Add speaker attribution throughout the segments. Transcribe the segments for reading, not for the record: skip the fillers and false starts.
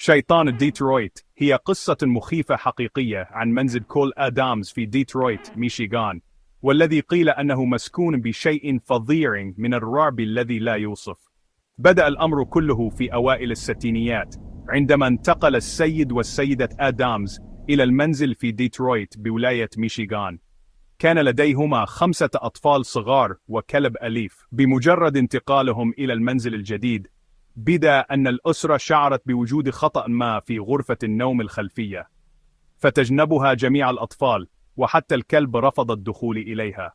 Speaker 1: شيطان ديترويت هي قصة مخيفة حقيقية عن منزل كول آدامز في ديترويت، ميشيغان، والذي قيل أنه مسكون بشيء فظيع من الرعب الذي لا يوصف. بدأ الأمر كله في أوائل الستينيات، عندما انتقل السيد والسيدة آدامز إلى المنزل في ديترويت بولاية ميشيغان. كان لديهما 5 أطفال صغار وكلب أليف. بمجرد انتقالهم إلى المنزل الجديد، بدا أن الأسرة شعرت بوجود خطأ ما في غرفة النوم الخلفية، فتجنبها جميع الأطفال، وحتى الكلب رفض الدخول إليها.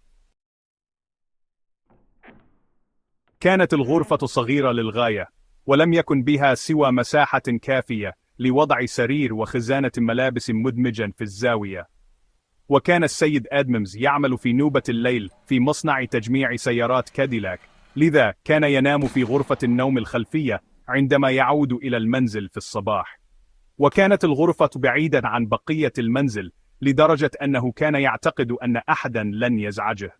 Speaker 1: كانت الغرفة صغيرة للغاية، ولم يكن بها سوى مساحة كافية لوضع سرير وخزانة ملابس مدمجا في الزاوية. وكان السيد آدمز يعمل في نوبة الليل في مصنع تجميع سيارات كاديلاك، لذا كان ينام في غرفة النوم الخلفية عندما يعود إلى المنزل في الصباح. وكانت الغرفة بعيدا عن بقية المنزل لدرجة أنه كان يعتقد أن أحدا لن يزعجه.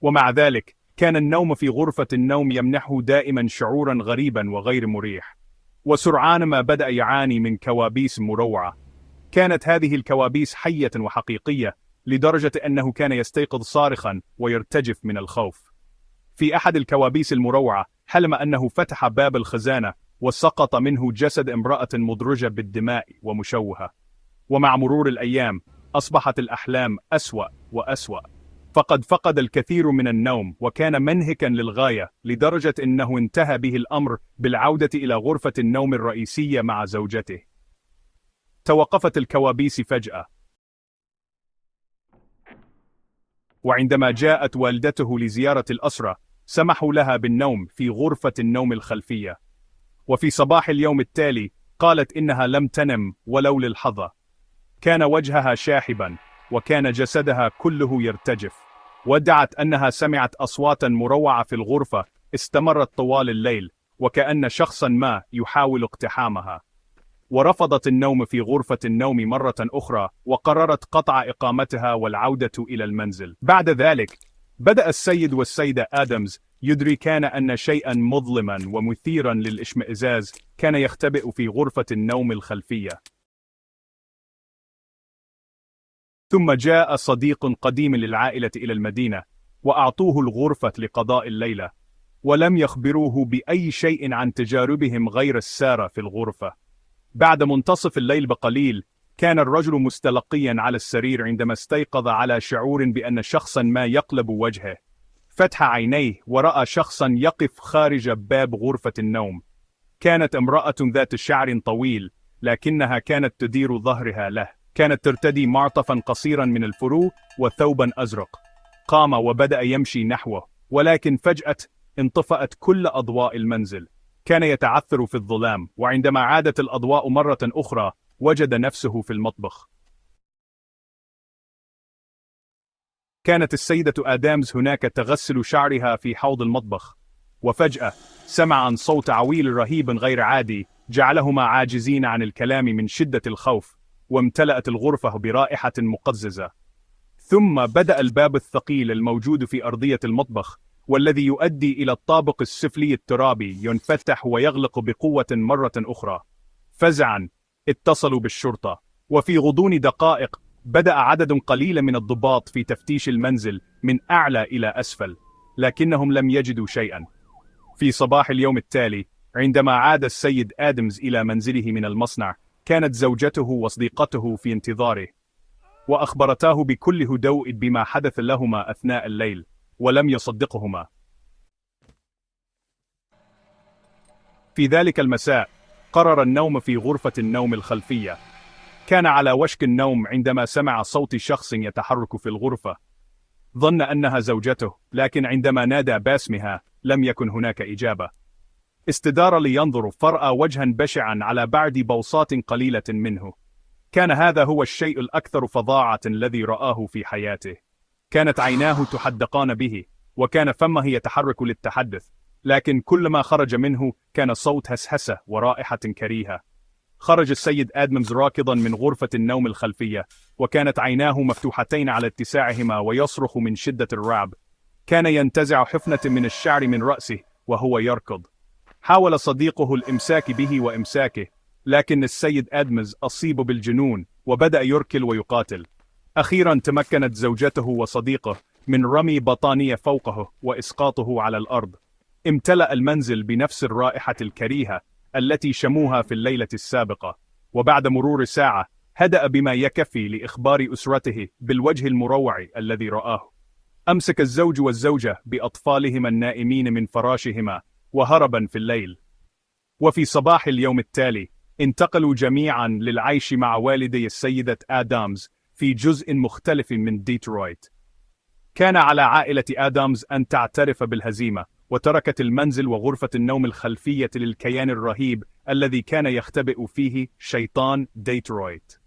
Speaker 1: ومع ذلك كان النوم في غرفة النوم يمنحه دائما شعورا غريبا وغير مريح. وسرعان ما بدأ يعاني من كوابيس مروعة. كانت هذه الكوابيس حية وحقيقية لدرجة أنه كان يستيقظ صارخا ويرتجف من الخوف. في أحد الكوابيس المروعة حلم أنه فتح باب الخزانة وسقط منه جسد امرأة مدرجة بالدماء ومشوهة. ومع مرور الأيام أصبحت الأحلام أسوأ وأسوأ، فقد فقد الكثير من النوم وكان منهكا للغاية، لدرجة أنه انتهى به الأمر بالعودة إلى غرفة النوم الرئيسية مع زوجته. توقفت الكوابيس فجأة، وعندما جاءت والدته لزيارة الأسرة سمحوا لها بالنوم في غرفة النوم الخلفية. وفي صباح اليوم التالي قالت إنها لم تنم ولو للحظة. كان وجهها شاحبا، وكان جسدها كله يرتجف. وادعت أنها سمعت أصواتا مروعة في الغرفة استمرت طوال الليل، وكأن شخصا ما يحاول اقتحامها. ورفضت النوم في غرفة النوم مرة أخرى، وقررت قطع إقامتها والعودة إلى المنزل. بعد ذلك بدأ السيد والسيدة آدمز يدركان أن شيئا مظلما ومثيرا للإشمئزاز كان يختبئ في غرفة النوم الخلفية. ثم جاء صديق قديم للعائلة إلى المدينة، وأعطوه الغرفة لقضاء الليلة، ولم يخبروه بأي شيء عن تجاربهم غير السارة في الغرفة. بعد منتصف الليل بقليل كان الرجل مستلقيا على السرير عندما استيقظ على شعور بأن شخصا ما يقلب وجهه. فتح عينيه ورأى شخصا يقف خارج باب غرفة النوم. كانت امرأة ذات شعر طويل، لكنها كانت تدير ظهرها له. كانت ترتدي معطفا قصيرا من الفرو وثوبا أزرق. قام وبدأ يمشي نحوه، ولكن فجأة انطفأت كل أضواء المنزل. كان يتعثر في الظلام، وعندما عادت الأضواء مرة أخرى وجد نفسه في المطبخ. كانت السيدة آدامز هناك تغسل شعرها في حوض المطبخ، وفجأة سمع عن صوت عويل رهيب غير عادي جعلهما عاجزين عن الكلام من شدة الخوف، وامتلأت الغرفة برائحة مقززة. ثم بدأ الباب الثقيل الموجود في أرضية المطبخ والذي يؤدي إلى الطابق السفلي الترابي ينفتح ويغلق بقوة مرة أخرى. فزعا اتصلوا بالشرطة، وفي غضون دقائق بدأ عدد قليل من الضباط في تفتيش المنزل من أعلى إلى أسفل، لكنهم لم يجدوا شيئا. في صباح اليوم التالي عندما عاد السيد آدمز إلى منزله من المصنع، كانت زوجته وصديقته في انتظاره، وأخبرتاه بكل هدوء بما حدث لهما أثناء الليل، ولم يصدقهما. في ذلك المساء قرر النوم في غرفة النوم الخلفية. كان على وشك النوم عندما سمع صوت شخص يتحرك في الغرفة. ظن أنها زوجته، لكن عندما نادى باسمها لم يكن هناك إجابة. استدار لينظر، فرأى وجها بشعا على بعد بوصات قليلة منه. كان هذا هو الشيء الأكثر فظاعة الذي رآه في حياته. كانت عيناه تحدقان به، وكان فمه يتحرك للتحدث، لكن كل ما خرج منه كان صوت هسهسة ورائحة كريهة. خرج السيد آدمز راكضا من غرفة النوم الخلفية، وكانت عيناه مفتوحتين على اتساعهما ويصرخ من شدة الرعب. كان ينتزع حفنة من الشعر من رأسه وهو يركض. حاول صديقه الإمساك به وإمساكه، لكن السيد آدمز أصيب بالجنون وبدأ يركل ويقاتل. أخيرا تمكنت زوجته وصديقه من رمي بطانية فوقه وإسقاطه على الأرض. امتلأ المنزل بنفس الرائحة الكريهة التي شموها في الليلة السابقة، وبعد مرور ساعة هدأ بما يكفي لإخبار أسرته بالوجه المروع الذي رآه. أمسك الزوج والزوجة بأطفالهما النائمين من فراشهما وهربا في الليل. وفي صباح اليوم التالي انتقلوا جميعا للعيش مع والدي السيدة آدامز في جزء مختلف من ديترويت. كان على عائلة آدامز أن تعترف بالهزيمة، وتركت المنزل وغرفة النوم الخلفية للكيان الرهيب الذي كان يختبئ فيه شيطان ديترويت.